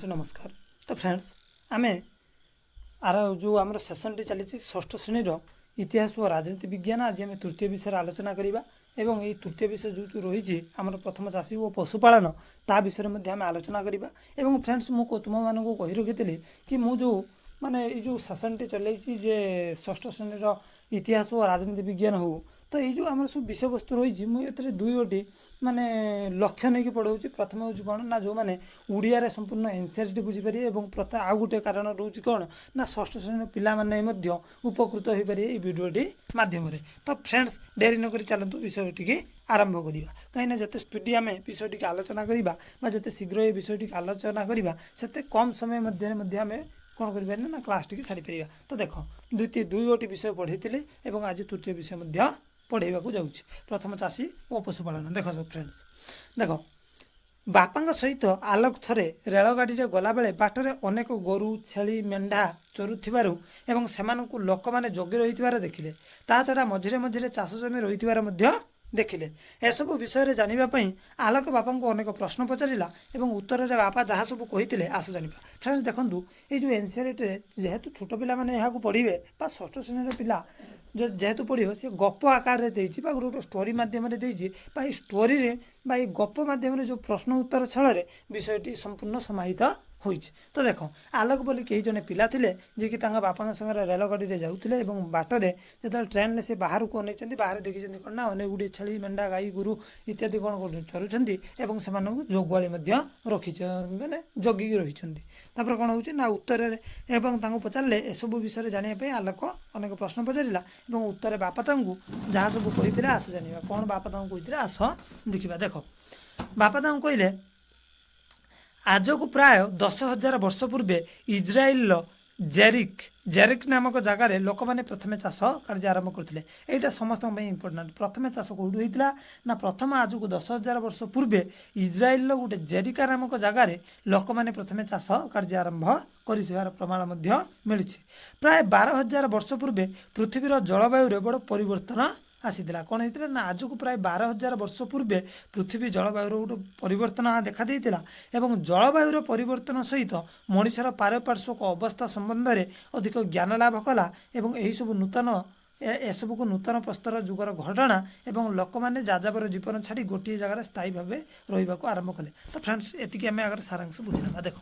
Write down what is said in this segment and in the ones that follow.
नमस्कार। तो फ्रेंड्स आमे आर जो आम सेसन टी चली षष्ठ श्रेणीर इतिहास और राजनीति विज्ञान आज आम तृतीय विषय आलोचना करवा एवं ये तृतीय विषय जो रही आम प्रथम चाषी और पशुपालन ता विषय में आम आलोचना करवा एवं फ्रेंड्स मुझे तुम मानक कही रखी कि मु जो माने जो सेसन टी चलती जे षष्ठ श्रेणीर इतिहास और राजनीति विज्ञान हो तो ये जो आम सब विषय वस्तु रही मुझे दुई गोटी माने लक्ष्य नहीं पढ़ाऊँ। प्रथम हूँ कौन ना जो मैंने उड़िया संपूर्ण एनसीईआरटी बुझीपारे और प्रथा आउ गोटे कारण रोच कौन ना षष्ठ श्रेणी पिलाने उपकृत हो पारे ये भिडटी मध्यम। तो फ्रेंड्स डेरी नक चलतु विषयटी आरंभ करवा कहीं जिते स्पीडी आम विषयटी आलोचना करवा जिते शीघ्र ये विषयटी आलोचना करवा से कम समय मध्य आम कौन कर ना क्लास टी सारी पार। तो देख दुई गोटी विषय पढ़ी और आज तृतीय विषय पढ़ेगा जाऊँ प्रथम चाषी और पशुपालन। देख फ्रेंड्स देख बापा सहित आलोक थरे रेलगाड़ी गला बेले बाटर अनेक गोरु छेली मेढ़ा चरुवर से लोक मैंने जगी रही देखिले ता छड़ा मझिरे मझिरे चाष जमी रही देखिले एसबू विषय जानापी आलोक बापा को अनेक प्रश्न पचारा और उत्तर में बापा जहाँ सब कही आस जाना। फ्रेंड्स देखूँ ये जो एनसीईआरटी जेहेतु छोट पिला मैंने यहाँ पढ़े षष्ठ श्रेणी पिला जो जेहेतु पढ़ो सी गप आकार गोटे गोटे स्टोरी मध्यम स्टोरी गप मध्यम जो प्रश्न उत्तर छल विषयटी संपूर्ण समाहित होइछ। तो देख आलोक बोली कई जने पिला थिले जे कि बापा संगे रेलगाड़ी में जाऊे और बाटरे जो ट्रेन से बाहर को अनेक बाहर देखी कौन ना अनेक गुड़ी छेली मेढ़ा गाई गुरु इत्यादि कौन चरुंच से जोगुआली रखी मैंने जगिकी रही कौन हो उत्तर पचारे एसबू विषय जानापी आलोक अनेक प्रश्न पचारा और उत्तर बापा जहाँ सब कही आस जाना कौन बापा कही आस देखा। देख बापा कहले आज को प्राय 10,000 वर्ष पूर्वे इज्राइल जेरिक नामक जगार लोक मैंने प्रथम चाष कार्य आरंभ करते यहाँ समस्त इम्पोर्टाट प्रथम चाष कौटू होता ना प्रथम आज को 10,000 वर्ष पूर्वे इज्राइल गोटे जेरिका नामक जगार लोक मैंने प्रथम चाष कार्य आरंभ कर प्रमाण मिली। प्राय 12,000 वर्ष पूर्वे पृथ्वीर जलवायु बड़ परिवर्तन आसीला कौन होता ना आज को प्राय 12,000 वर्ष पूर्वे पृथ्वी जलवायु गोटे परिवर्तन देखा देता एवं जलवायु परिवर्तन सहित मनुष्यर पारिपार्श्विक अवस्था संबंध में अधिक ज्ञान लाभ कला और यही सब नूतन एसबू को नूतन प्रस्तर जुगर घटना और लोक मैंने जाजाबर जीवन छाड़ी गोटे जगार स्थायी भाव रहा आरंभ कले। तो फ्रेंड्स एति आम आगे सारांश बुझीना। देख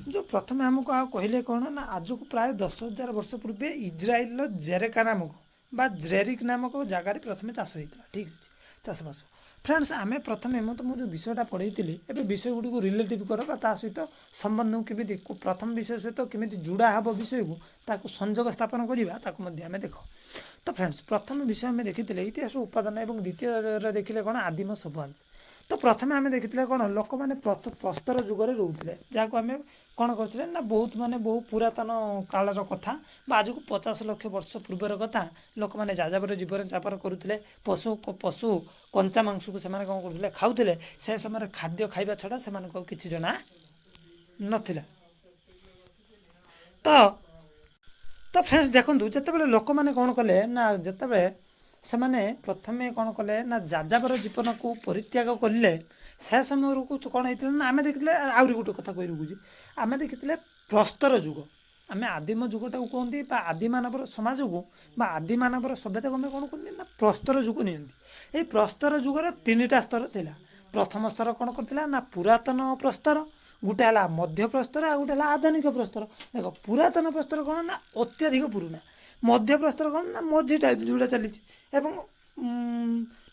जो प्रथम आमको कहले कौन ना आज को प्राय 10,000 वर्ष पूर्वे इज्राइल जेरेका नामक बा जेरिक नामक जगार प्रथम चाष होता ठीक अच्छे चाषबास। फ्रेंड्स आम प्रथम मुझे विषयटा पढ़ी ए विषय गुड़ी को रिलेटिव कर सहित संबंध केमी प्रथम विषय सहित केमी जोड़ा हम विषय को संजोग स्थापन करवा आम देख। तो फ्रेंड्स प्रथम विषय आम देखी इतिहास उपादान और द्वितीय देखिले कौन आदिम सभ्यांश। तो प्रथम आम देखी कौन लोक मैंने प्रस्तर जुगरे रोते जहाँ आम कौन करते ना बहुत माने बहुत पुरातन कालर कथा आज को 50 लाख वर्ष पूर्वर कथा लोक मैंने जाजाबर जीवन यापन करुले पशु कंचा मांस को कौन करते खाऊले से समय खाद्य खाइबा छड़ा से किसी जना नथिला। तो फ्रेंड्स देखूँ जिते लोक मैंने कौन कले ना जिते से प्रथम कौन कले ना जाजाबर जीवन को परित्याग कले से समय को कौन होता ना आम देखी आहरी गोटे कथा कही रखुच्छी आम देखी प्रस्तर जुग आम आदिम जुगटा कहते आदि मानवर समाज को आदि मानवर सभ्यता को कौन कहते ना प्रस्तर जुग नियंती। ये प्रस्तर जुगर 3टा स्तर थिला। प्रथम स्तर कौन करथिला ना पुरातन प्रस्तर गोटे है मध्य प्रस्तर आ गोटे आधुनिक प्रस्तर। देख पुरातन प्रस्तर कौन ना अत्यधिक पुराना मध्य प्रस्तर कौन ना मझी टाइप जोड़ा चली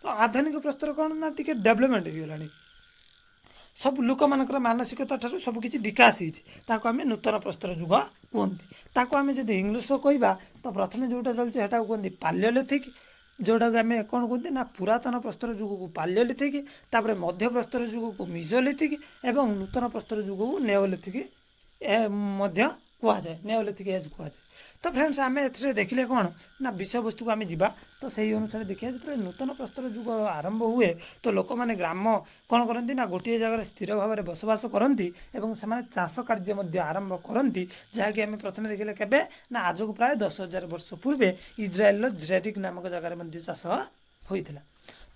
आधुनिक प्रस्तर कौन ना टी डेवलपमेंट हो सब लोक मानकर मानसिकता ठारू सबकि विकास होती आम नूतन प्रस्तर जुग कहते आम जब इंग्लीश कहवा तो प्रथम जोटा चलती है कहते पालियोलिथिक जोटा आम कौन कहते ना पुरातन प्रस्तर जुग को पालियोलिथिक तापर मध्य प्रस्तर जुग को मिजोलिथिक एवं नूतन प्रस्तर जुग को नेओलिथिक कहुए नेओलिथिक एज कहुए। तो फ्रेंड्स आम ए देखिले कौन ना विषय वस्तु को आम जा तो सही अनुसार देखिए जो नूतन प्रस्तर जुग आरंभ हुए तो लोक मैंने ग्राम कौन करती ना गोटे जगह स्थिर भाव में बसवास करती से चाष कार्य आरंभ करती जहाँकि आम प्रथम देखिले केबे ना आज को प्राय 10,000 वर्ष पूर्वे इज्राइल जेरिक नामक जगार चाष होता।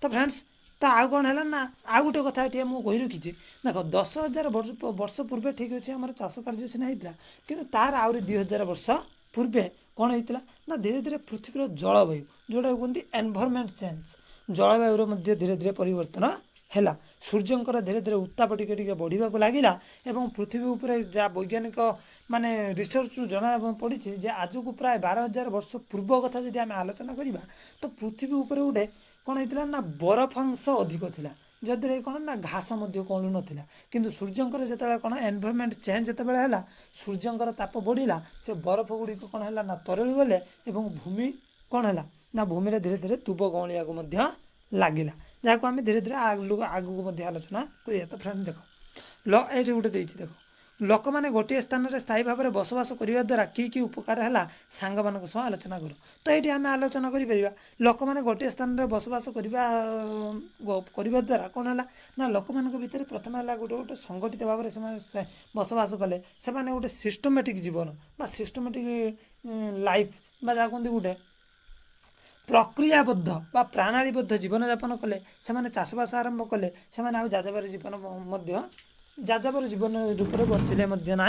तो फ्रेंड्स तो आउ कौन है ना आउ गोटे कथा ये मुझे कही रखी देख 10,000 वर्ष पूर्वे ठीक अच्छे आम चाष कार्य सीना होता कि तार आहरी 2,000 वर्ष पूर्वे कौन होता ना धीरे धीरे पृथ्वीर जलवायु जोटा कहते एनवायरनमेंट चेंज जलवायु धीरे धीरे परिवर्तन है सूर्यंकर धीरे धीरे उत्ताप टिके बढ़ा लगिला एवं पृथ्वी उपर जहाँ वैज्ञानिक माने रिसर्च जना पड़ी जे आज को प्राय 12,000 वर्ष पूर्व कथा जब आम आलोचना करवा तो पृथ्वी उपर गोटे कौन होता ना बरफांश अधिक थिला जद्वारा कौन ना घास कलु नाला किंतु सूर्यंकर जिते कौन एनवायरनमेंट चेंज जिते है सूर्यंकर ताप बढ़ला से बरफ गुड़िक कौन है ना तरली गले भूमि कौन है ना भूमि धीरे धीरे तुब गौलिया को लगिला जहाँ को आम धीरे धीरे आगू आलोचना करिया। तो फ्रेंड देख ये गोटे देख लोक मैंने गोटे स्थान में स्थायी भाव में बसवास करने द्वारा कि उपकार है सांग मान आलोचना कर। तो ये आम आलोचना करा लोक मैंने गोटे स्थान में बसवास करने द्वारा कौन है ना लोक मान भर प्रथम है गोटे गोटे संगठित भाव में बसवास कले से गोटे सिस्टमेटिक जीवन सिस्टमेटिक लाइफ जहाँ कहते गोटे प्रक्रियाबद्ध बा प्रणालीबद्ध जीवन यापन कले से चाषबास आरंभ कले से जाजाबार जीवन जाजाबार जीवन रूप में बंचिले ना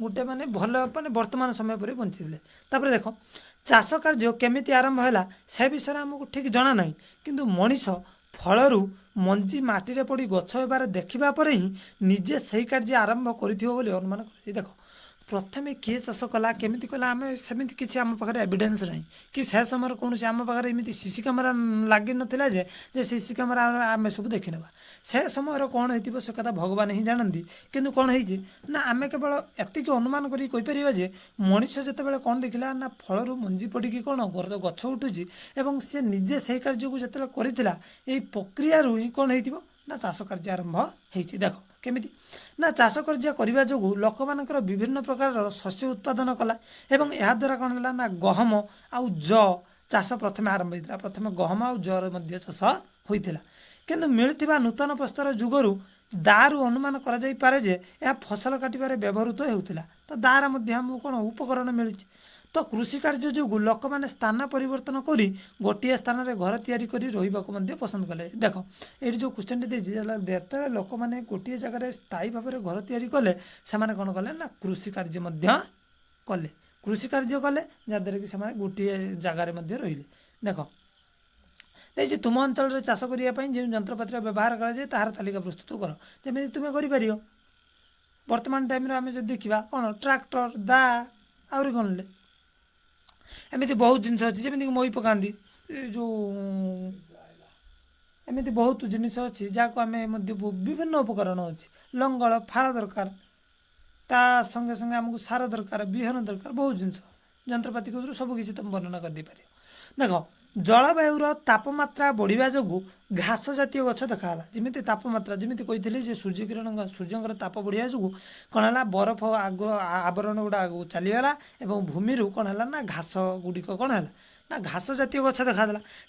गोटे माने भल माने वर्तमान समय पर बंचिले। तापर देख चाष कार्य केमिति आरंभ है से विषय आमको ठीक जना ना किंतु मनीष फलरू मंजी माटी पड़ी गछ होबार देखा पर ही निजे सही कार्य आरंभ कर अनुमान कर। देख प्रथमे किए चाष कला केमिति कला आम सेमती किसी आम पाखे एविडेंस ना कि से समय कौन आम पाखे एमती सीसी कैमेरा लगी नाला जे सीसी कैमेरा आम सब देखने से समय कौन हो से कथा भगवान ही जानती किंतु कौन है ना आम केवल एतिक अनुमान करीपर जे मनीष जिते कौन देखला ना फलरू मंजी पड़ी कौन गछ उठुची एवं से निजे से कार्य को जिते करथिला एई प्रक्रिया ही कौन हो ना चाष कार्य आरंभ होती। देख केमिति ना चाष कार्य करने जो लोक मानकर विभिन्न प्रकार शस्य उत्पादन कला एवं यह द्वारा कौन है ना गहम आउ चाष प्रथम आरंभ होता प्रथम गहम आउ जर चाष होता किंतु मिलुवा नूतन प्रस्तर जुगरू दारू अनुमान करे जे यह फसल काटिबारे व्यवहृत होता। तो दार आमको कौन उपकरण मिली तो कृषि कार्य जो लोक मैंने स्थान परिवर्तन करी गोटे स्थान में घर तैयारी करी रही पसंद कले। देख ये जो क्वेश्चन देते लोक मैंने गोटे जगह स्थायी भाव में घर तैयारी कले से कौन कले ना कृषि कार्य कले कृषि कार्य कले जहाँद्वारा कि गोटे जगार रही। देख ये तुम अंचल चाष करने जो जंत्रपातिर व्यवहार कराए तार तालिका प्रस्तुत कर जमी तुम्हें कर वर्तमान टाइम आम जो देखा कौन ट्रैक्टर दा आहरी कौन एमती बहुत जिनस अच्छी जमीक मई पकाती जो एमती बहुत जिनस अच्छी जहाँ को आम विभिन्न उपकरण अच्छी लंगल फाड़ दरकार ता संगे संगे आमको सार दरकार बिहन दरकार बहुत जिनस जंत्रपाति को सबकि तुम वर्णना कर देपर। देख जलवायुर तापमात्रा बढ़िया जो घास जातीय गछ देखा जमी तापमात्रा जमी कही सूर्यकिरण सूर्यंकर ताप बढ़िया जो कौन है बरफ आग आवरण गुड़ा आग चलीगला और भूमि कौन है ना घास गुड़िक कौन है ना घास जातीय गछ देखा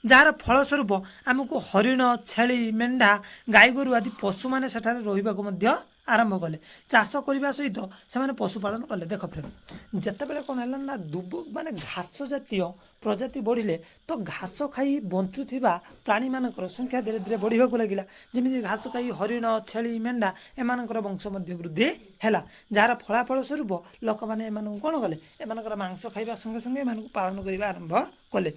जार फलस्वरूप आमको हरिण छेली मेढ़ा गाई गोरु आदि पशु मैंने रहा आरंभ कले चाष करने सहित से पशुपालन कले। देख फ्रेंड्स जितेबाला कौन है ना दुब माने घास जातीय प्रजाति बढ़िले तो घास खाई बंचुवा प्राणी मानकर संख्या धीरे धीरे बढ़ा लगिला जमी घास खाई हरिण छेली मेढ़ा एम वंश वृद्धि है जार फलाफल स्वरूप लोक मैंने कौन कले एम मांस खाइबा संगे संगे एम पालन करने आरंभ कले।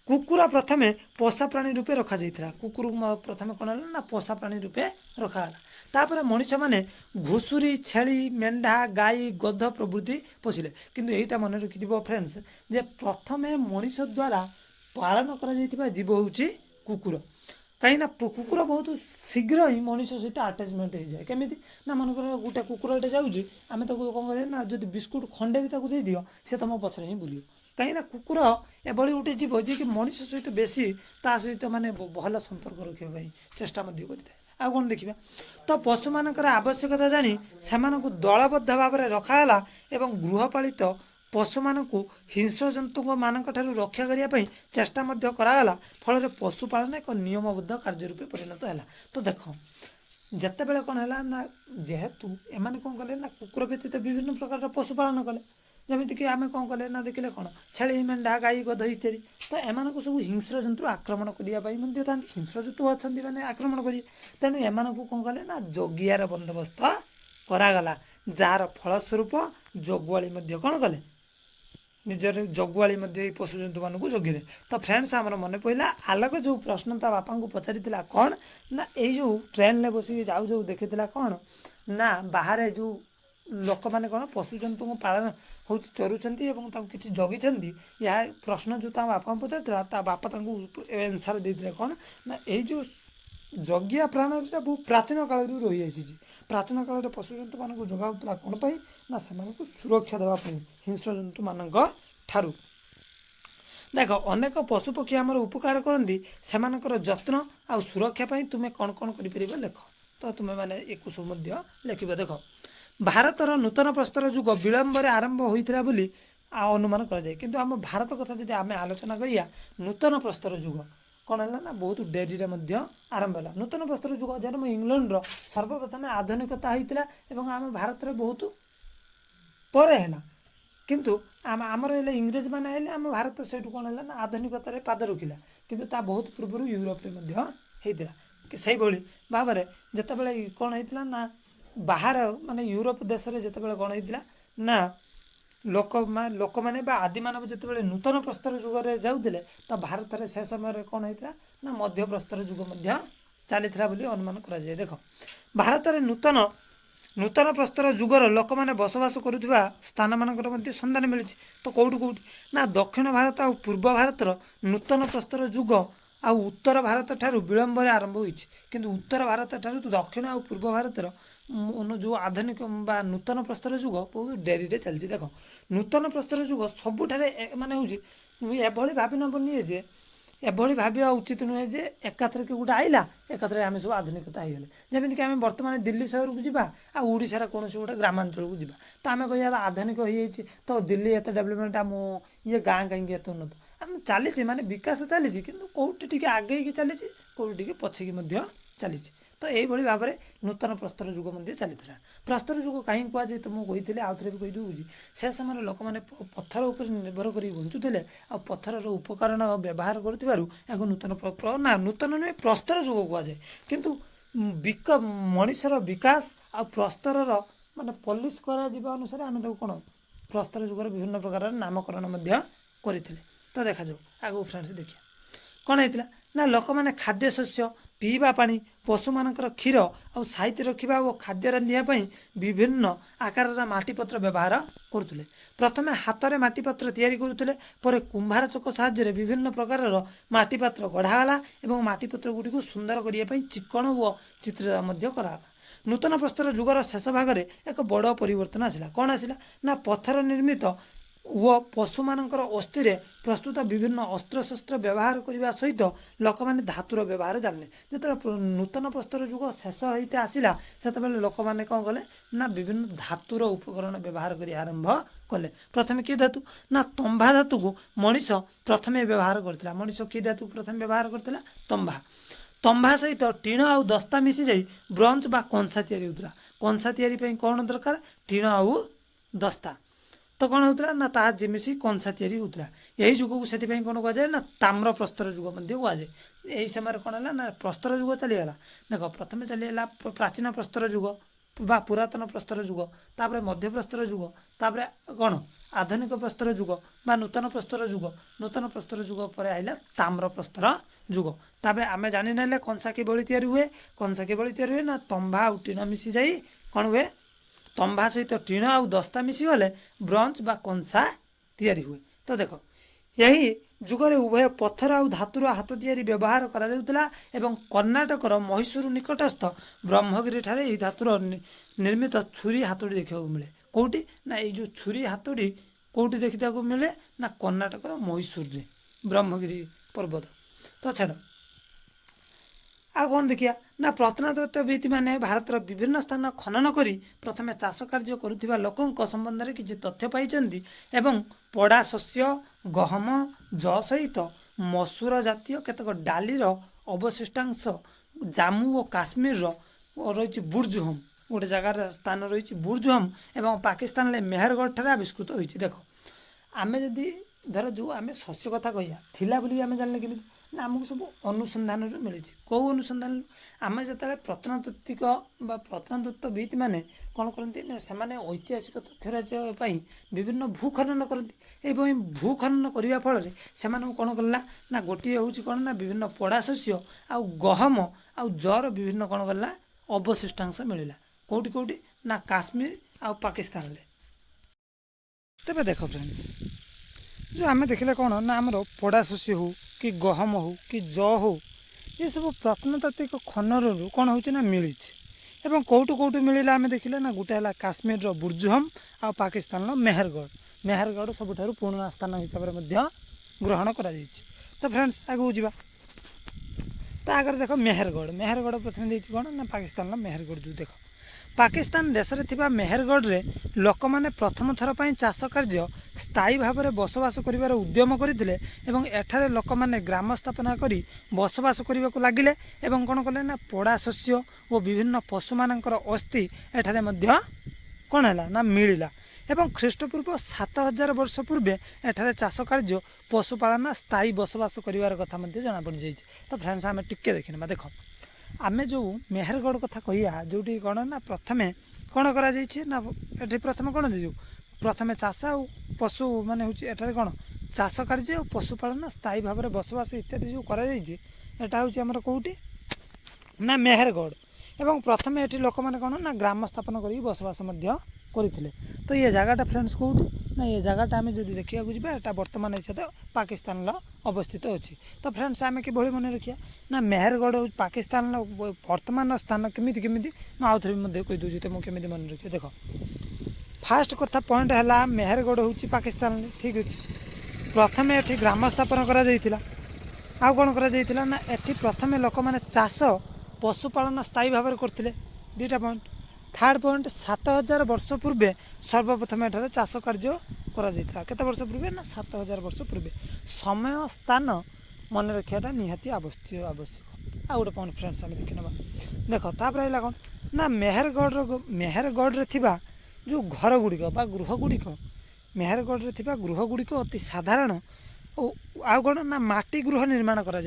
कुकुर प्रथमे पोषा प्राणी रूपे रखा जाइथिला कुकुर प्रथमे कौन है ना पोषा प्राणी रूपे रखाला तापर मनीष मैंने घुषुरी छेली मेढ़ा गाई गध प्रभृति पोषिले किंतु यहीटा मन रखि फ्रेंड्स जे प्रथमे मनीष द्वारा पालन करा जीव होउची कुकुर कहीं कुकुर बहुत शीघ्र ही मनीष सहित आटाचमेंट हो जाए केमिति ना मन गोटे कुकुरटे जाऊँगी आम कौन करें ना जो बिस्कुट खंडे भी दे दियो से तुम पछरे ही बुलियो कहीं कुकुर एभली गोटे जीव जी कि मनीष सहित बेसी ता सहित माने भल संपर्क रखापी चेष्टा करें। आ कौन देखा तो पशु मानकर आवश्यकता जानी से दलबद्ध भाव में रखाला एवं गृहपालित पशु मानक हिंस्र जंतु मानक ठारू रक्षा करने चेष्टा कराला फल पशुपालन एक नियमबद्ध कार्य रूपे परिणत है। तो देख जितेबाला कौन है ना जेहेतु एम कौन कले ना कुकुर व्यतीत विभिन्न प्रकार पशुपालन कले ଯେମିତିକି ଆମେ କ'ଣ କଲେ ନା ଦେଖିଲେ କ'ଣ ଛେଳି ମେଣ୍ଢା ଗାଈ ଗଧ ଇତ୍ୟାଦି। ତ ଏମାନଙ୍କୁ ସବୁ ହିଂସ୍ର ଜନ୍ତୁ ଆକ୍ରମଣ କରିବା ପାଇଁ ମଧ୍ୟ ଥାନ୍ତି। ହିଂସ୍ର ଜନ୍ତୁ ଅଛନ୍ତି ମାନେ ଆକ୍ରମଣ କରିବେ। ତେଣୁ ଏମାନଙ୍କୁ କ'ଣ କଲେ ନା ଜଗିବାର ବନ୍ଦୋବସ୍ତ କରାଗଲା, ଯାହାର ଫଳସ୍ୱରୂପ ଜଗୁଆଳି ମଧ୍ୟ କ'ଣ କଲେ ନିଜର ଜଗୁଆଳି ମଧ୍ୟ ଏଇ ପଶୁଜନ୍ତୁମାନଙ୍କୁ ଜଗିଲେ। ତ ଫ୍ରେଣ୍ଡସ୍ ଆମର ମନେ ପଡ଼ିଲା ଆଲୋକ ଯେଉଁ ପ୍ରଶ୍ନ ତା ବାପାଙ୍କୁ ପଚାରିଥିଲା କ'ଣ ନା ଏଇ ଯେଉଁ ଟ୍ରେନରେ ବସିକି ଯାଉ ଦେଖିଥିଲା କ'ଣ ନା ବାହାରେ ଯେଉଁ ଲୋକମାନେ କ'ଣ ପଶୁଜନ୍ତୁଙ୍କୁ ପାଳନ ହେଉଛି ଚରୁଛନ୍ତି ଏବଂ ତାଙ୍କୁ କିଛି ଜଗିଛନ୍ତି। ଏହା ପ୍ରଶ୍ନ ଯେଉଁ ତା ବାପାଙ୍କୁ ପଚାରିଥିଲା ତା ବାପା ତାଙ୍କୁ ଆନ୍ସର୍ ଦେଇଥିଲେ କ'ଣ ନା ଏଇ ଯେଉଁ ଜଗିଆ ପ୍ରାଣୀଟା ବହୁ ପ୍ରାଚୀନ କାଳରୁ ରହିଆସିଛି। ପ୍ରାଚୀନ କାଳରେ ପଶୁଜନ୍ତୁମାନଙ୍କୁ ଜଗାଉଥିଲା କ'ଣ ପାଇଁ ନା ସେମାନଙ୍କୁ ସୁରକ୍ଷା ଦେବା ପାଇଁ ହିଂସ୍ର ଜନ୍ତୁମାନଙ୍କ ଠାରୁ। ଦେଖ ଅନେକ ପଶୁପକ୍ଷୀ ଆମର ଉପକାର କରନ୍ତି, ସେମାନଙ୍କର ଯତ୍ନ ଆଉ ସୁରକ୍ଷା ପାଇଁ ତୁମେ କ'ଣ କ'ଣ କରିପାରିବ ଲେଖ। ତ ତୁମେମାନେ ଏକୁ ସବୁ ମଧ୍ୟ ଲେଖିବ। ଦେଖ ଭାରତର ନୂତନ ପ୍ରସ୍ତର ଯୁଗ ବିଳମ୍ବରେ ଆରମ୍ଭ ହୋଇଥିଲା ବୋଲି ଅନୁମାନ କରାଯାଏ। କିନ୍ତୁ ଆମ ଭାରତ କଥା ଯଦି ଆମେ ଆଲୋଚନା କରିବା ନୂତନ ପ୍ରସ୍ତର ଯୁଗ କ'ଣ ହେଲା ନା ବହୁତ ଡେରିରେ ମଧ୍ୟ ଆରମ୍ଭ ହେଲା। ନୂତନ ପ୍ରସ୍ତର ଯୁଗ ଜନ୍ମ ଇଂଲଣ୍ଡର ସର୍ବପ୍ରଥମେ ଆଧୁନିକତା ହୋଇଥିଲା ଏବଂ ଆମ ଭାରତରେ ବହୁତ ପରେ ହେଲା। କିନ୍ତୁ ଆମର ହେଲେ ଇଂରେଜମାନେ ହେଲେ ଆମ ଭାରତ ସେଇଠୁ କ'ଣ ହେଲା ନା ଆଧୁନିକତାରେ ପାଦ ରଖିଲା। କିନ୍ତୁ ତା ବହୁତ ପୂର୍ବରୁ ୟୁରୋପରେ ମଧ୍ୟ ହେଇଥିଲା। ସେଇଭଳି ଭାବରେ ଯେତେବେଳେ କ'ଣ ହେଇଥିଲା ନା ବାହାର ମାନେ ୟୁରୋପ ଦେଶରେ ଯେତେବେଳେ କ'ଣ ହେଇଥିଲା ନା ଲୋକମାନେ ବା ଆଦିମାନବ ଯେତେବେଳେ ନୂତନ ପ୍ରସ୍ତର ଯୁଗରେ ଯାଉଥିଲେ ତ ଭାରତରେ ସେ ସମୟରେ କ'ଣ ହେଇଥିଲା ନା ମଧ୍ୟ ପ୍ରସ୍ତର ଯୁଗ ମଧ୍ୟ ଚାଲିଥିଲା ବୋଲି ଅନୁମାନ କରାଯାଏ। ଦେଖ ଭାରତରେ ନୂତନ ପ୍ରସ୍ତର ଯୁଗର ଲୋକମାନେ ବସବାସ କରୁଥିବା ସ୍ଥାନମାନଙ୍କର ମଧ୍ୟ ସନ୍ଧାନ ମିଳିଛି। ତ କେଉଁଠି ନା ଦକ୍ଷିଣ ଭାରତ ଆଉ ପୂର୍ବ ଭାରତର ନୂତନ ପ୍ରସ୍ତର ଯୁଗ ଆଉ ଉତ୍ତର ଭାରତ ଠାରୁ ବିଳମ୍ବରେ ଆରମ୍ଭ ହୋଇଛି। କିନ୍ତୁ ଉତ୍ତର ଭାରତ ଠାରୁ ଦକ୍ଷିଣ ଆଉ ପୂର୍ବ ଭାରତର ଯେଉଁ ଆଧୁନିକ ବା ନୂତନ ପ୍ରସ୍ତର ଯୁଗ ବହୁତ ଡେରିରେ ଚାଲିଛି। ଦେଖ ନୂତନ ପ୍ରସ୍ତର ଯୁଗ ସବୁଠାରେ ମାନେ ହେଉଛି ଏଭଳି ଭାବି ନେବନି ଯେ ଏଭଳି ଭାବିବା ଉଚିତ ନୁହେଁ ଯେ ଏକାଥରକେ ଗୋଟେ ଆଇଲା ଏକାଥରେ ଆମେ ସବୁ ଆଧୁନିକତା ହେଇଗଲେ। ଯେମିତିକି ଆମେ ବର୍ତ୍ତମାନ ଦିଲ୍ଲୀ ସହରକୁ ଯିବା ଆଉ ଓଡ଼ିଶାର କୌଣସି ଗୋଟେ ଗ୍ରାମାଞ୍ଚଳକୁ ଯିବା ତ ଆମେ କହିବା ଆଧୁନିକ ହେଇଯାଇଛି ତ ଦିଲ୍ଲୀ ଏତେ ଡେଭଲପମେଣ୍ଟ ଆମ ଗାଁ କାହିଁକି ଏତେ ଉନ୍ନତ। ଆମେ ଚାଲିଛି ମାନେ ବିକାଶ ଚାଲିଛି କିନ୍ତୁ କେଉଁଠି ଟିକେ ଆଗେଇକି ଚାଲିଛି କେଉଁଠି ଟିକେ ପଛେଇକି ମଧ୍ୟ ଚାଲିଛି। ତ ଏଇଭଳି ଭାବରେ ନୂତନ ପ୍ରସ୍ତର ଯୁଗ ମଧ୍ୟ ଚାଲିଥିଲା। ପ୍ରସ୍ତର ଯୁଗ କାହିଁକି କୁହାଯାଏ ତ ମୁଁ କହିଥିଲି ଆଉ ଥରେ ବି କହିଦେଉଛି। ସେ ସମୟରେ ଲୋକମାନେ ପଥର ଉପରେ ନିର୍ଭର କରି ବଞ୍ଚୁଥିଲେ ଆଉ ପଥରର ଉପକରଣ ବ୍ୟବହାର କରୁଥିବାରୁ ଏହାକୁ ନୂତନ ନୁହେଁ ପ୍ରସ୍ତର ଯୁଗ କୁହାଯାଏ। କିନ୍ତୁ ମଣିଷର ବିକାଶ ଆଉ ପ୍ରସ୍ତରର ମାନେ ପଲିସ୍ କରାଯିବା ଅନୁସାରେ ଆମେ ତାକୁ କ'ଣ ପ୍ରସ୍ତର ଯୁଗର ବିଭିନ୍ନ ପ୍ରକାରର ନାମକରଣ ମଧ୍ୟ କରିଥିଲେ। ତ ଦେଖାଯାଉ ଆଗକୁ ଫ୍ରେଣ୍ଡସ୍ ଦେଖିବା କ'ଣ ହେଇଥିଲା ନା ଲୋକମାନେ ଖାଦ୍ୟଶସ୍ୟ ପିଇବା ପାଣି ପଶୁମାନଙ୍କର କ୍ଷୀର ଆଉ ସାଇତି ରଖିବା ଓ ଖାଦ୍ୟ ରାନ୍ଧିବା ପାଇଁ ବିଭିନ୍ନ ଆକାରର ମାଟିପତ୍ର ବ୍ୟବହାର କରୁଥିଲେ। ପ୍ରଥମେ ହାତରେ ମାଟିପାତ୍ର ତିଆରି କରୁଥିଲେ, ପରେ କୁମ୍ଭାର ଚକ ସାହାଯ୍ୟରେ ବିଭିନ୍ନ ପ୍ରକାରର ମାଟିପାତ୍ର ଗଢ଼ାଗଲା ଏବଂ ମାଟିପତ୍ର ଗୁଡ଼ିକୁ ସୁନ୍ଦର କରିବା ପାଇଁ ଚିକ୍କଣ ଓ ଚିତ୍ରିତ ମଧ୍ୟ କରାଗଲା। ନୂତନ ପ୍ରସ୍ତର ଯୁଗର ଶେଷ ଭାଗରେ ଏକ ବଡ଼ ପରିବର୍ତ୍ତନ ଆସିଲା। କ'ଣ ଆସିଲା ନା ପଥର ନିର୍ମିତ ଓ ପଶୁମାନଙ୍କର ଅସ୍ଥିରେ ପ୍ରସ୍ତୁତ ବିଭିନ୍ନ ଅସ୍ତ୍ରଶସ୍ତ୍ର ବ୍ୟବହାର କରିବା ସହିତ ଲୋକମାନେ ଧାତୁର ବ୍ୟବହାର ଜାଣିଲେ। ଯେତେବେଳେ ନୂତନ ପ୍ରସ୍ତର ଯୁଗ ଶେଷ ହେଇତେ ଆସିଲା ସେତେବେଳେ ଲୋକମାନେ କ'ଣ କଲେ ନା ବିଭିନ୍ନ ଧାତୁର ଉପକରଣ ବ୍ୟବହାର କରି ଆରମ୍ଭ କଲେ। ପ୍ରଥମେ କି ଧାତୁ ନା ତମ୍ବା ଧାତୁକୁ ମଣିଷ ପ୍ରଥମେ ବ୍ୟବହାର କରିଥିଲା। ମଣିଷ କି ଧାତୁକୁ ପ୍ରଥମେ ବ୍ୟବହାର କରିଥିଲା ତମ୍ବା ସହିତ ଟିଣ ଆଉ ଦସ୍ତା ମିଶିଯାଇ ବ୍ରଞ୍ଜ ବା କଂସା ତିଆରି ହେଉଥିଲା। କଂସା ତିଆରି ପାଇଁ କ'ଣ ଦରକାର ଟିଣ ଆଉ ଦସ୍ତା। ତ କ'ଣ ହେଉଥିଲା ନା ତାହା ଯେମିତି କଂସା ତିଆରି ହେଉଥିଲା। ଏହି ଯୁଗକୁ ସେଥିପାଇଁ କ'ଣ କୁହାଯାଏ ନା ତାମ୍ର ପ୍ରସ୍ତର ଯୁଗ ମଧ୍ୟ କୁହାଯାଏ। ଏହି ସମୟରେ କ'ଣ ହେଲା ନା ପ୍ରସ୍ତର ଯୁଗ ଚାଲିଗଲା। ଦେଖ ପ୍ରଥମେ ଚାଲିଗଲା ପ୍ରାଚୀନ ପ୍ରସ୍ତର ଯୁଗ ବା ପୁରାତନ ପ୍ରସ୍ତର ଯୁଗ, ତାପରେ ମଧ୍ୟ ପ୍ରସ୍ତର ଯୁଗ, ତାପରେ କ'ଣ ଆଧୁନିକ ପ୍ରସ୍ତର ଯୁଗ ବା ନୂତନ ପ୍ରସ୍ତର ଯୁଗ। ନୂତନ ପ୍ରସ୍ତର ଯୁଗ ପରେ ଆସିଲା ତାମ୍ର ପ୍ରସ୍ତର ଯୁଗ। ତାପରେ ଆମେ ଜାଣିନେଲେ କଂସା କିଭଳି ତିଆରି ହୁଏ। କଂସା କିଭଳି ତିଆରି ହୁଏ ନା ତମ୍ବା ଆଉ ଟିଣ ମିଶିଯାଇ କ'ଣ ହୁଏ ତମ୍ବା ସହିତ ଟିଣ ଆଉ ଦସ୍ତା ମିଶିଗଲେ ବ୍ରଞ୍ଜ ବା କଂସା ତିଆରି ହୁଏ। ତ ଦେଖ ଏହି ଯୁଗରେ ଉଭୟ ପଥର ଆଉ ଧାତୁର ହାତ ତିଆରି ବ୍ୟବହାର କରାଯାଉଥିଲା ଏବଂ କର୍ଣ୍ଣାଟକର ମହୀଶୂର ନିକଟସ୍ଥ ବ୍ରହ୍ମଗିରି ଠାରେ ଏହି ଧାତୁର ନିର୍ମିତ ଛୁରୀ ହାତୁଡ଼ି ଦେଖିବାକୁ ମିଳେ। କେଉଁଠି ନା ଏଇ ଯେଉଁ ଛୁରୀ ହାତୁଡ଼ି କେଉଁଠି ଦେଖିବାକୁ ମିଳେ ନା କର୍ଣ୍ଣାଟକର ମହୀଶୂରରେ ବ୍ରହ୍ମଗିରି ପର୍ବତ। ତ ଛାଡ଼ ଆଉ କ'ଣ ଦେଖିବା ନା ପ୍ରତ୍ନତତ୍ତ୍ୱବିତ୍ମାନେ ଭାରତର ବିଭିନ୍ନ ସ୍ଥାନ ଖନନ କରି ପ୍ରଥମେ ଚାଷ କାର୍ଯ୍ୟ କରୁଥିବା ଲୋକଙ୍କ ସମ୍ବନ୍ଧରେ କିଛି ତଥ୍ୟ ପାଇଛନ୍ତି ଏବଂ ପଡ଼ା ଶସ୍ୟ ଗହମ ଯଅ ସହିତ ମସୁର ଜାତୀୟ କେତେକ ଡାଲିର ଅବଶିଷ୍ଟାଂଶ ଜାମ୍ମୁ ଓ କାଶ୍ମୀରର ରହିଛି ବୁର୍ଜହୁମ୍ गोटे जगार स्थान रही बुर्जुहम एवं पाकिस्तान मेहरगढ़ ठारे आविष्कृत होती। देख आम जदि धर जो आम शस्य कथा कह थिला बोली आम जानले केमी ना आमको सब अनुसंधान मिली कौ अनुसंधान आम जो प्रत्नतात्विक प्रत्नतत्वविद मैंने कौन करती से ऐतिहासिक तथ्य विभिन्न भूखनन करती भूखनन करने फल से कौन कला ना गोटे हूँ कौन ना विभिन्न पड़ा शस्य आ गहम आ जर विभिन्न कौन कला अवशिष्टांश मिलला कौटी कौटी ना काश्मीर आ पाकिस्तान। तेरे देख फ्रेंड्स जो आम देखले कौन ना आमर पड़ा शस्य हो कि गहम हो कि हो ये सब प्रत्नतात्विक खनन कौन हो मिली एवं कौटू कौटू मिलला आम देखले ना गोटे है काश्मीर बुर्जुहम आ पाकिस्तान मेहरगढ़ सबुठ पुराना स्थान हिसाब से ग्रहण कर। तो फ्रेंड्स आगे जावा तो आगे देख मेहरगढ़ प्रथम देखिए कौन ना पाकिस्तान मेहरगढ़ जो देख पाकिस्तान देश में मेहरगढ़ रे लोक मैंने प्रथम थर पर चाष कार्य स्थायी भाव में बसवास कर उद्यम करते एठारे लोक मैंने ग्राम स्थापना कर बसवास करने को लगिले कौन कले ना पड़ा शस्य और विभिन्न पशु मानकर अस्थि एठारे मध्य कौन है ना मिलला एवं ख्रीष्टपूर्व 7000 वर्ष पूर्वे एठारे चाष कार्य पशुपालन स्थायी बसवास कर कथा जना पड़ जाए। तो फ्रेंड्स आम टिके देखने देख आम जो मेहरगढ़ कथा कह जो कौन ना प्रथम कौन कर प्रथम कौन जो प्रथम चाष आ पशु माने एठारे कौन चाष कार्य और पशुपालन स्थायी भाव में बसवास इत्यादि जो कर कौटी ना मेहरगढ़ एवं प्रथम ये लोक मैंने कौन ना ग्राम स्थापन कर बसवास करते। तो ये जगहटा फ्रेंड्स कौटी ना ये जगहटा आम जो देखा जाए बर्तमान हिसाब से पाकिस्तान अवस्थित अच्छी। तो फ्रेंड्स आम कि मन रखिया ना मेहरगढ़ पाकिस्तान वर्तमान स्थान केमी केमी आउ थे कहीदे तो मुझे मन रखिए। देख फास्ट कथा पॉइंट है मेहरगढ़ हूँ पाकिस्तान ठीक अच्छे प्रथम ये ग्राम स्थापन करा कौन करा ना ये प्रथम लोक मैंने चाष पशुपालन स्थायी भाव में करते दुईटा पॉइंट। थर्ड पॉइंट 7000 वर्ष पूर्वे सर्वप्रथम एठारे चाष कार्य करते वर्ष पूर्वे ना 7000 वर्ष पूर्वे समय स्थान मन रखाटा निहाती आवश्यक। आ गोटे पॉइंट फ्रेंड्स आम देखी ना देख तापर है कौन ना मेहरगढ़ जो घर गुड़िक गृह गुड़िक मेहरगढ़ गृह गुड़िक अति साधारण आ कौन ना माटी गृह निर्माण कर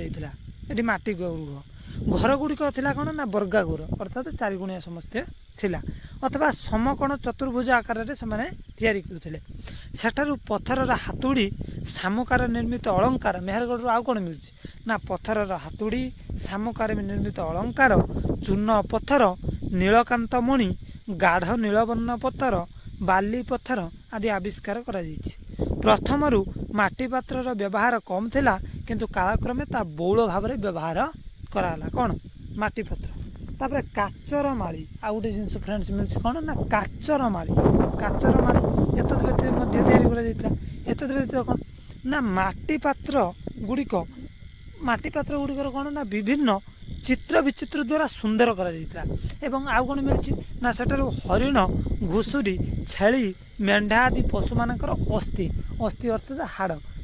माटी गृह घर गुड़िक थिला कौन ना बर्गा घर अर्थात चारिगुणिया समस्ते थिला अथवा समकोण चतुर्भुज आकार से करते सेठारु पत्थर हातुड़ी सामुकार निर्मित अलंकार मेहरगढ़ आउ कौन मिली ना पत्थर हातुड़ी सामुकार निर्मित अलंकार चूर्ण पत्थर नीलकांत मणि गाढ़ नीलवर्ण पत्थर बाली पत्थर आदि आविष्कार कर प्रथमरु माटी पात्र व्यवहार कम थिला किंतु कालक्रमे ता बहुल भाव में व्यवहार कराला कौन माटी पत्र तापर काचर माड़ी आ गोटे जिन फ्रेंड्स मिलছে कौन ना काचर माड़ी एतद व्यतीत मध्य तैयारी करा जायतिला एतद व्यतीत कौन ना माटी पात्र गुड़िकर कौन ना विभिन्न चित्र विचित्र द्वारा सुंदर करा जायतिला एवं आ कौन मिलଛି ना सेठार हरिण घुसुरी छेली मेंढा आदि पशु मानकर अस्थि अर्थात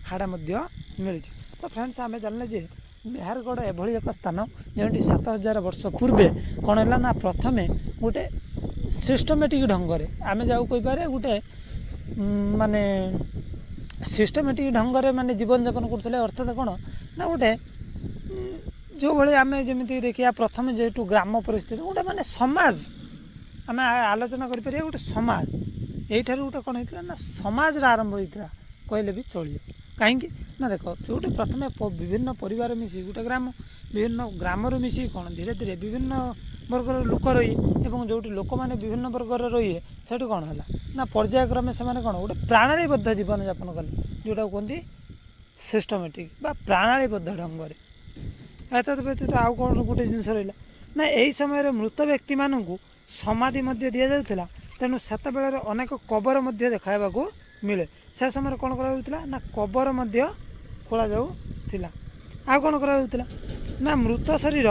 हाड़ मध्य मिलଛି। तो फ्रेंड्स आम जानले जे मेहरगढ़ एभली एक स्थान जो 7000 वर्ष पूर्वे कौन है ना प्रथम गोटे सिस्टमेटिक ढंग से आम जाऊ कहीपर गोटे माने सिस्टमेटिक ढंग से माने जीवन यापन करते अर्थात कौन ना गोटे जो भाई आम जमी देखिए प्रथम जेहेतु ग्राम परिस्थिति गोटे माने समाज आम आलोचना करें गोटे समाज यही गोटे कौन होता ना समाज आरंभ होता कहले भी चलिए कहीं ना देख जो प्रथम विभिन्न परिवार मिसी गोटे ग्राम विभिन्न ग्रामर मिसी कौन धीरे धीरे विभिन्न वर्गर लोक रही एवं जो लोक मैंने विभिन्न वर्गर रही से कौन है ना पर्यायक्रमे से कौन गोटे प्राणालीबद्ध जीवन यापन कले जोटा कहते सिस्टमेटिक प्राणालीबद्ध ढंग से एतद व्यतीत आउ कौन गोटे जिन रहा ना यही समय मृत व्यक्ति मानू समाधि दि जाऊला तेणु से बेलर अनेक कबर देखा मिले से समय कौन करा ना कबर खोला जाऊला आ कौन करा ना मृत शरीर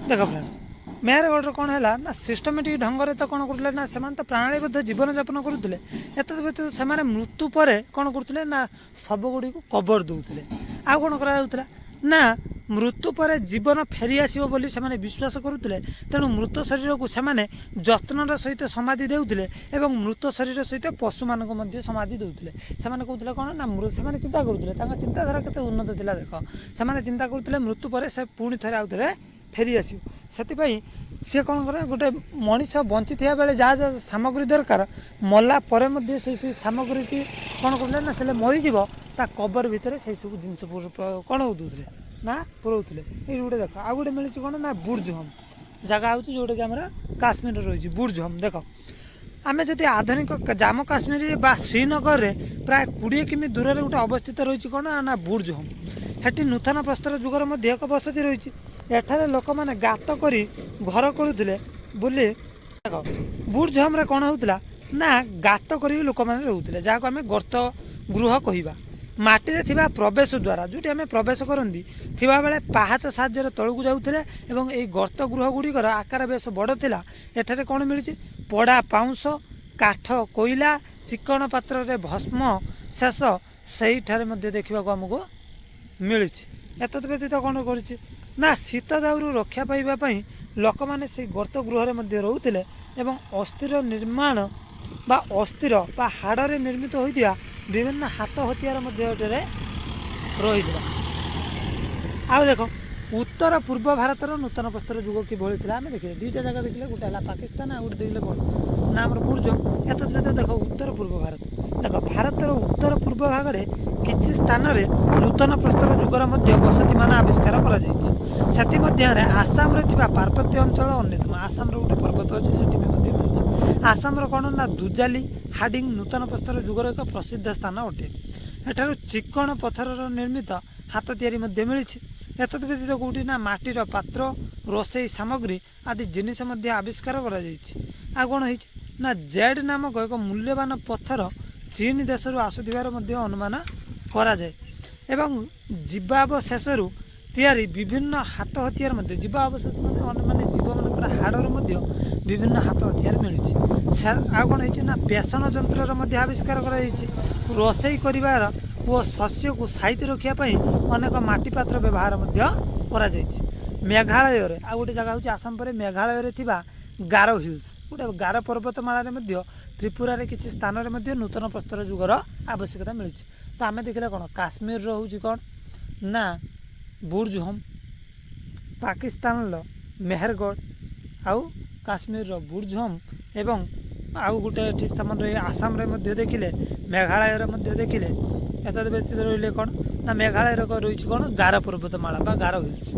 देख फ्रेंड्स मेहरगढ़ कौन है ना सिस्टमेटिक ढंग से तो कौन करते ना से तो प्राणालीबद्ध जीवन यापन करुले एत व्यतीत से मृत्यु पर कौन करते ना शव गुड़ी को कबर दौले आ कौन करा ना मृत्यु पर जीवन फेरी आसिब बोली से विश्वास करुले। तेणु मृत शरीर को सेमाने जत्नर सहित समाधि देउथिले एवं मृत शरीर सहित पशु मानक मध्य समाधि देउथिले। सेमाने कहउथिले कोन ना सेमाने चिंता करुले, तांका चिंताधारा केते उन्नत थिला देख। सेमाने चिंता करुले मृत्यु पर से पुणी थरे आउथरे फेरी आसिब। सेतिपई सी कौन करे गोटे मनीष बंची था बेले जहाँ जहाँ सामग्री दरकार मला पर मध्य से सामग्री की कौन कर ना से मरीज ता कबर भितर से सब जिन कौन हो दूसरे ना पुरोले। ये गोटे देख आ गए मिली कौन ना बुर्ज होम जगह हूँ जोटा कि आम काश्मीर रही बुर्ज होम। देख आम जदि आधुनिक जम्मू काश्मीर बा श्रीनगर में प्राय 20 किमी दूर में गोटे अवस्थित रही कौन ना बुर्ज होम। हेटी नूतन प्रस्तर जुगर मध्य एक बसति रही। एठारे लोक मैंने गात करी घर करुले बोली। देख बुर्ज होम रे कौन होता ना गात कर लोक मैंने रोते जहाँ को आम गर्त गृह कहवा। माटी थिबा प्रवेश द्वारा जोटी आम प्रवेश करती थिबा बेले पाहाच साहाय्य तलू जाऊे एवं यही गर्त गृह गुड़िकर आकार बेस बड़ थिला। एठारे कौन मिली पड़ा पाउंश काठ कोईला चिकण पात्र रे भस्म शेष से देखा आमको मिली। एत व्यतीत कौन कर ना शीत दाउरू रक्षा पाइबापी लोक मैंने से गर्त गृह रोते एवं अस्थिर निर्माण बा अस्थिर बा हाड़े निर्मित होता विभिन्न हाथ हथियार रही। आउ देख उत्तर पूर्व भारतर नूतन प्रस्तर जुग कि आम देखिए दुईटा जगह देखिए गोटे है पाकिस्तान आ गए देखिए कौन ना आम बुर्ज एत देख उत्तर पूर्व भारत। देख भारतर उत्तर पूर्व भाग में किसी स्थान में नूतन प्रस्तर जुगर बसति मान आविष्कार कर आसाम पार्वत्य अंचल अन्यतम। आसाम गोटे पर्वत अच्छे से मिली। आसाम कौन ना दुजाली हाडिंग नूतन प्रस्तर जुगर एक प्रसिद्ध स्थान अटे। एठार चिकण पथर निर्मित हाथ तैयारी मिली। एत व्यतीत कौटी ना माटीर पात्र रोसई सामग्री आदि जिनिस आविष्कार कर कौन ना जेड नामक एक मूल्यवान पत्थर चीन देशरू आसुथिबार अनुमान कराए एवं जीवावशेष तैयारी विभिन्न हाथ हथियार जीवावशेष माने जीव मानकर हाड़र विभिन्न हाथ हथियार मिली। आ कौन ना पेषण यंत्र आविष्कार कर रोसई कर शस्य को साइती रखापी अनेक माटी पात्र व्यवहार मेघालय आ गोटे जगह हूँ आसाम पर मेघालय गारो हिल्स गोटे गारो पर्वतमाला त्रिपुरा रे किसी स्थान में नूतन प्रस्तर जुगर आवश्यकता मिली। तो आम देखिले कौन काश्मीर रोचे कौन ना बुर्ज होम पाकिस्तान मेहरगढ़ आउ काश्मीर बुर्ज होम एवं आउ गोटे स्थान रही आसाम देखिले मेघालय देखिले। एत व्यतीत रही कौन ना मेघालय रही कौन गारो पर्वतमाला बा गारो हिल्स।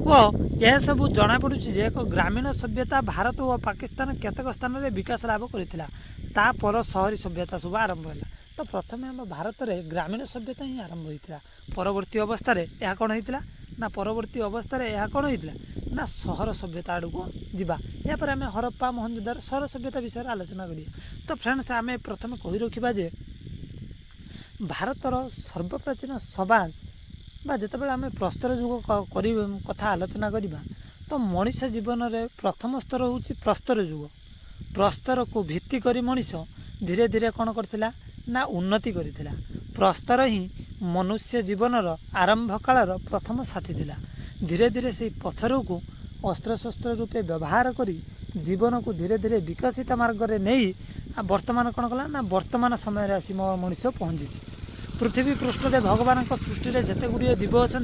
वो यह सब जना पड़ू एक ग्रामीण सभ्यता भारत और पाकिस्तान केतक स्थान में विकास लाभ करता पर शहरी सभ्यता सब आरंभ है। तो प्रथम आम भारत में ग्रामीण सभ्यता ही आरंभ होता परवर्ती अवस्था यह कौन होता ना परवर्ती अवस्था यह कौन होता ना सहर सभ्यता आड़ को जीवा। यापर आम हरप्पा मोहनजोदार सहर सभ्यता विषय आलोचना करिए। तो फ्रेंड्स आम प्रथम कही रखा जे भारतर सर्वप्राचीन समाज बा जितेबाला आम प्रस्तर जुग कथा आलोचना करवा तो मनीष जीवन में प्रथम स्तर हूँ प्रस्तर जुग। प्रस्तर को भित्ति करी मनीष धीरे धीरे कौन करथिला ना उन्नति करथिला। प्रस्तर ही मनुष्य जीवनर आरंभ कालर प्रथम साथी थिला। धीरे धीरे से पत्थर को अस्त्रशस्त्र रूपे व्यवहार करी जीवन को धीरे धीरे विकसित मार्ग में नहीं वर्तमान कौन कला ना वर्तमान समय आसी मनुष्य पहुँची। पृथ्वी पृष्ठ में भगवान सृष्टि में जिते गुड़िए जीव अच्छा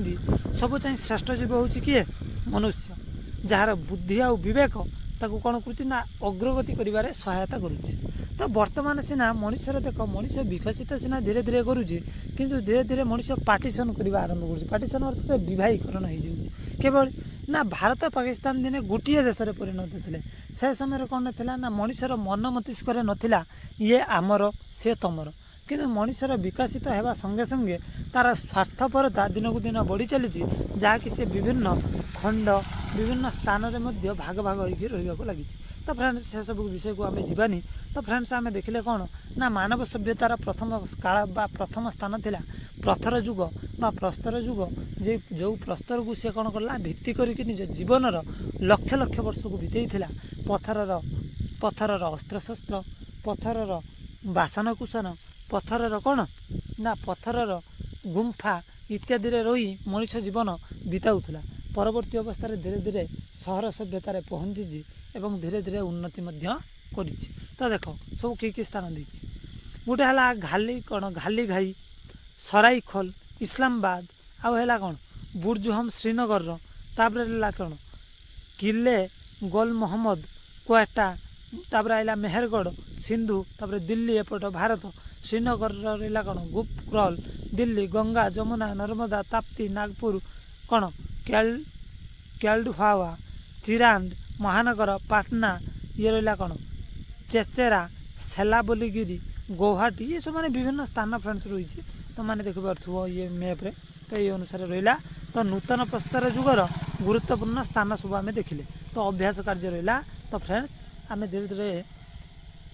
सब चाहे श्रेष्ठ जीव हूँ किए मनुष्य जार बुद्धि आ विवेक ताकू कौन करुच्ची अग्रगति करिबारे सहायता करुच्ची। तो वर्तमान सीना मनुष्यर देख मनुष्य विकसित सीना धीरे धीरे करुच्ची किंतु धीरे धीरे मनुष्य पार्टीशन करवा आरंभ करुच्ची। पार्टीशन अर्थात विभाहीकरण हो केवल ना भारत पाकिस्तान दिने गोटे देश में परिणत थे। से समय कौन था ना मनुष्यर मन मस्तिष्क नथिला ये आमर से तमर किंतु मनुष्यर विकसित होगा संगे संगे तार स्वार्थपरता दिन को दिन बढ़ी चली जहाँकि से विभिन्न खंड विभिन्न स्थान में भाग भाग होकर रहा लगी। तो फ्रेंड्स से सब विषय को आम जावानी। तो फ्रेंड्स आम देखिले कौन ना मानव सभ्यतार प्रथम काल बा प्रथम स्थान थिला पत्थर जुग बा प्रस्तर जुग जे जो प्रस्तर को सी कौन कला भित्ति करके निज जीवनर लक्ष लक्ष वर्ष को बितेइथिला। पत्थरर अस्त्रशस्त्र पत्थरर बासन कुसन पत्थरर कौन ना पत्थरर गुंफा ଇତ୍ୟାଦିରେ ରହି ମଣିଷ ଜୀବନ ବିତାଉଥିଲା। ପରବର୍ତ୍ତୀ ଅବସ୍ଥାରେ ଧୀରେ ଧୀରେ ସହର ସଭ୍ୟତାରେ ପହଞ୍ଚିଛି ଏବଂ ଧୀରେ ଧୀରେ ଉନ୍ନତି ମଧ୍ୟ କରିଛି। ତ ଦେଖ ସବୁ କି ସ୍ଥାନ ଦେଇଛି। ଗୋଟେ ହେଲା ଘାଲି ଘାଇ, ସରାଇଖୋଲ, ଇସଲାମାବାଦ, ଆଉ ହେଲା କ'ଣ ବୁର୍ଜୁହମ୍ ଶ୍ରୀନଗରର, ତାପରେ ହେଲା କ'ଣ କିଲେ ଗୋଲ ମହମ୍ମଦ, କ୍ୱେଟା, ତାପରେ ଆସିଲା ମେହେରଗଡ଼, ସିନ୍ଧୁ, ତାପରେ ଦିଲ୍ଲୀ ଏପଟ ଭାରତ, ଶ୍ରୀନଗରର ରହିଲା କ'ଣ ଗୁପ୍ତକ୍ରଲ, ଦିଲ୍ଲୀ, ଗଙ୍ଗା, ଯମୁନା, ନର୍ମଦା, ତାପ୍ତି, ନାଗପୁର, କ'ଣ କେଲ୍ଡୱାୱା, ଚିରାଣ୍ଡ, ମହାନଗର, ପାଟନା, ଇଏ ରହିଲା କ'ଣ ଚେଚେରା, ସେଲାବଲିଗିରି, ଗୌହାଟୀ, ଏସବୁ ମାନେ ବିଭିନ୍ନ ସ୍ଥାନ ଫ୍ରେଣ୍ଡସ୍ ରହିଛି। ତୁମମାନେ ଦେଖିପାରୁଥିବ ଇଏ ମ୍ୟାପ୍ରେ। ତ ଏଇ ଅନୁସାରେ ରହିଲା। ତ ନୂତନ ପ୍ରସ୍ତର ଯୁଗର ଗୁରୁତ୍ୱପୂର୍ଣ୍ଣ ସ୍ଥାନ ସବୁ ଆମେ ଦେଖିଲେ। ତ ଅଭ୍ୟାସ କାର୍ଯ୍ୟ ରହିଲା। ତ ଫ୍ରେଣ୍ଡସ୍ ଆମେ ଧୀରେ ଧୀରେ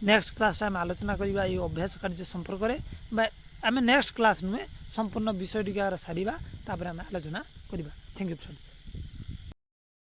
ନେକ୍ସଟ କ୍ଲାସ୍ରେ ଆମେ ଆଲୋଚନା କରିବା ଏଇ ଅଭ୍ୟାସ କାର୍ଯ୍ୟ ସମ୍ପର୍କରେ, ବା ଆମେ ନେକ୍ସଟ କ୍ଲାସ୍ ନୁହେଁ ସମ୍ପୂର୍ଣ୍ଣ ବିଷୟଟିକୁ ସାରିବା, ତାପରେ ଆମେ ଆଲୋଚନା କରିବା। Thank you friends.